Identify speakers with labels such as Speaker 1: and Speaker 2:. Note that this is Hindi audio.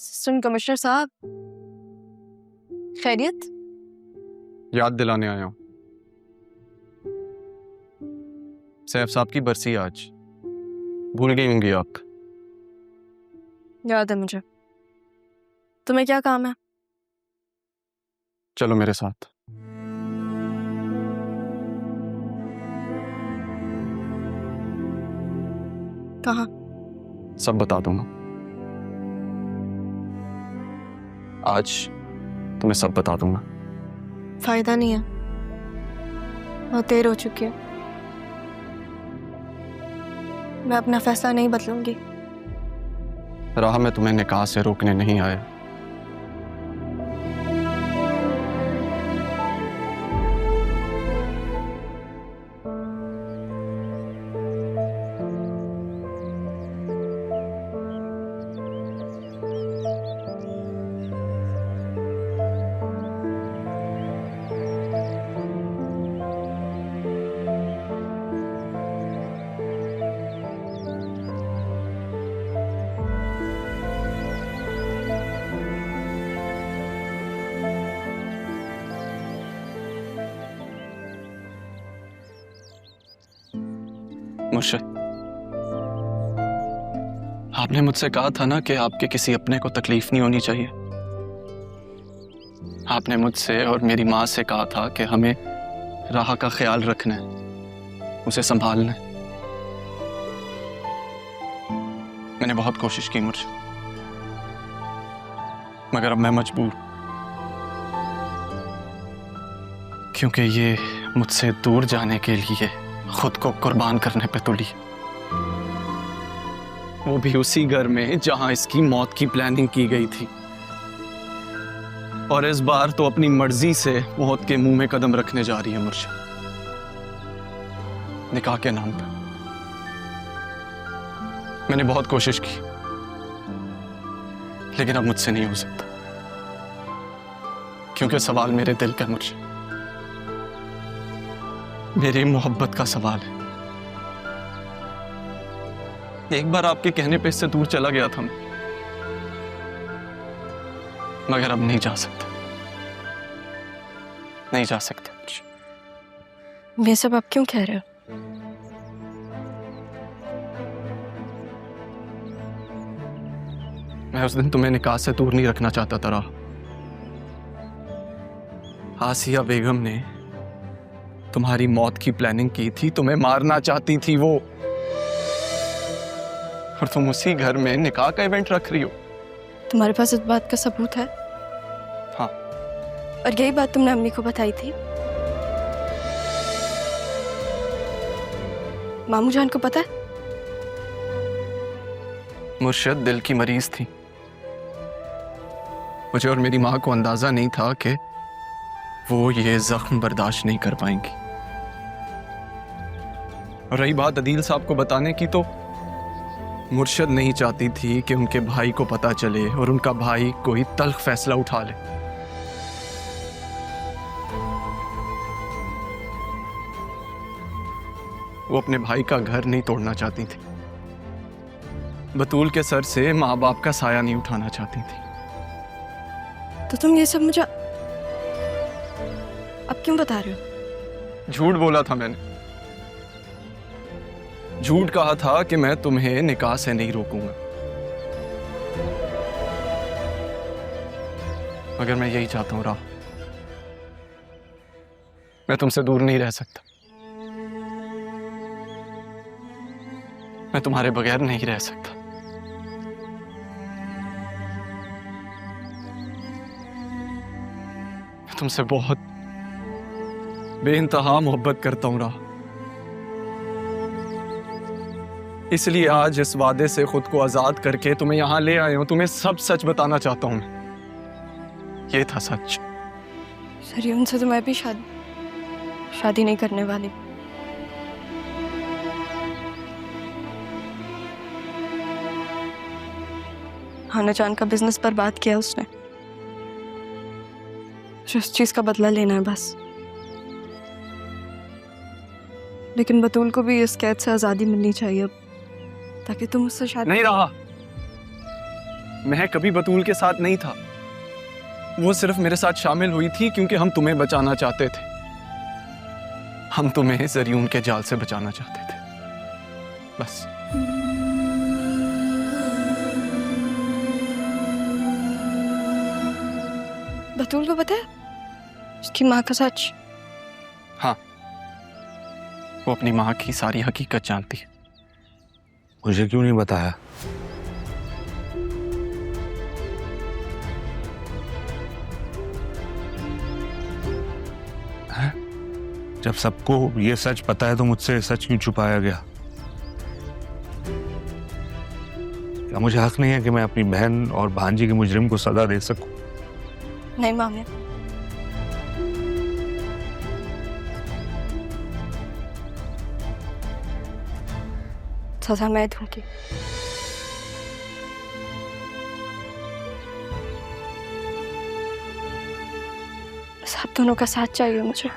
Speaker 1: असिस्टेंट कमिश्नर साहब, खैरियत?
Speaker 2: याद दिलाने आया हूँ। सैफ साहब की बरसी है आज, भूल गई होंगी आप।
Speaker 1: याद है मुझे। तुम्हें क्या काम है?
Speaker 2: चलो मेरे साथ।
Speaker 1: कहाँ?
Speaker 2: सब बता दूंगा आज, तुम्हें सब बता दूंगा।
Speaker 1: फायदा नहीं है, बहुत देर हो चुकी है। मैं अपना फैसला नहीं बदलूंगी।
Speaker 2: राह में तुम्हें निकाह से रोकने नहीं आया। मुर्शिद, आपने मुझसे कहा था ना कि आपके किसी अपने को तकलीफ नहीं होनी चाहिए। आपने मुझसे और मेरी माँ से कहा था कि हमें राह का ख्याल रखना है, उसे संभालना है। मैंने बहुत कोशिश की मुर्शिद, मगर अब मैं मजबूर, क्योंकि ये मुझसे दूर जाने के लिए खुद को कुर्बान करने पे तुली, वो भी उसी घर में जहां इसकी मौत की प्लानिंग की गई थी। और इस बार तो अपनी मर्जी से मौत के मुंह में कदम रखने जा रही है मुर्शिद, निकाह के नाम पर। मैंने बहुत कोशिश की, लेकिन अब मुझसे नहीं हो सकता, क्योंकि सवाल मेरे दिल का मुर्शिद, मेरी मोहब्बत का सवाल है। एक बार आपके कहने पे इससे दूर चला गया था मैं, मगर अब नहीं जा सकता, नहीं जा सकता।
Speaker 1: ये सब आप क्यों कह रहे हो?
Speaker 2: मैं उस दिन तुम्हें निकाह से दूर नहीं रखना चाहता था। आसिया बेगम ने तुम्हारी मौत की प्लानिंग की थी, तुम्हें मारना चाहती थी वो, और तुम उसी घर में निकाह का इवेंट रख रही हो।
Speaker 1: तुम्हारे पास इस बात का सबूत है?
Speaker 2: हाँ।
Speaker 1: और यही बात तुमने अम्मी को बताई थी? मामू जान को पता है?
Speaker 2: मुर्शिद दिल की मरीज थी, मुझे और मेरी माँ को अंदाजा नहीं था कि वो ये जख्म बर्दाश्त नहीं कर पाएंगी। और रही बात अदील साहब को बताने की, तो मुर्शिद नहीं चाहती थी कि उनके भाई को पता चले और उनका भाई कोई तल्ख फैसला उठा ले। वो अपने भाई का घर नहीं तोड़ना चाहती थी, बतूल के सर से माँ बाप का साया नहीं उठाना चाहती थी।
Speaker 1: तो तुम ये सब मुझे अब क्यों बता रहे हो?
Speaker 2: झूठ बोला था मैंने, झूठ कहा था कि मैं तुम्हें निकाह से नहीं रोकूंगा, मगर मैं यही चाहता हूं राह, मैं तुमसे दूर नहीं रह सकता, मैं तुम्हारे बगैर नहीं रह सकता। मैं तुमसे बहुत बेइंतहा मोहब्बत करता हूं राह, इसलिए आज इस वादे से खुद को आजाद करके तुम्हें यहां ले आया हूं। तुम्हें सब सच बताना चाहता हूं मैं, ये था सच।
Speaker 1: सर, उनसे तो मैं भी शादी नहीं करने वाली। हाना जान का बिजनेस बर्बाद किया उसने, उस चीज का बदला लेना है बस। लेकिन बतूल को भी इस कैद से आजादी मिलनी चाहिए, ताकि तुम उससे शादी
Speaker 2: नहीं रहा, मैं कभी बतूल के साथ नहीं था। वो सिर्फ मेरे साथ शामिल हुई थी क्योंकि हम तुम्हें बचाना चाहते थे। हम तुम्हें जरियून के जाल से बचाना चाहते थे, बस।
Speaker 1: बतूल को पता है उसकी माँ का सच?
Speaker 2: हाँ, वो अपनी माँ की सारी हकीकत जानती है।
Speaker 3: मुझे क्यों नहीं बताया? हैं? जब सबको ये सच पता है तो मुझसे सच क्यों छुपाया गया? क्या मुझे हक नहीं है कि मैं अपनी बहन और भांजी के मुजरिम को सजा दे सकूं?
Speaker 1: नहीं मामिया, सजा मैं दूंगी। बस आप दोनों का साथ चाहिए मुझे।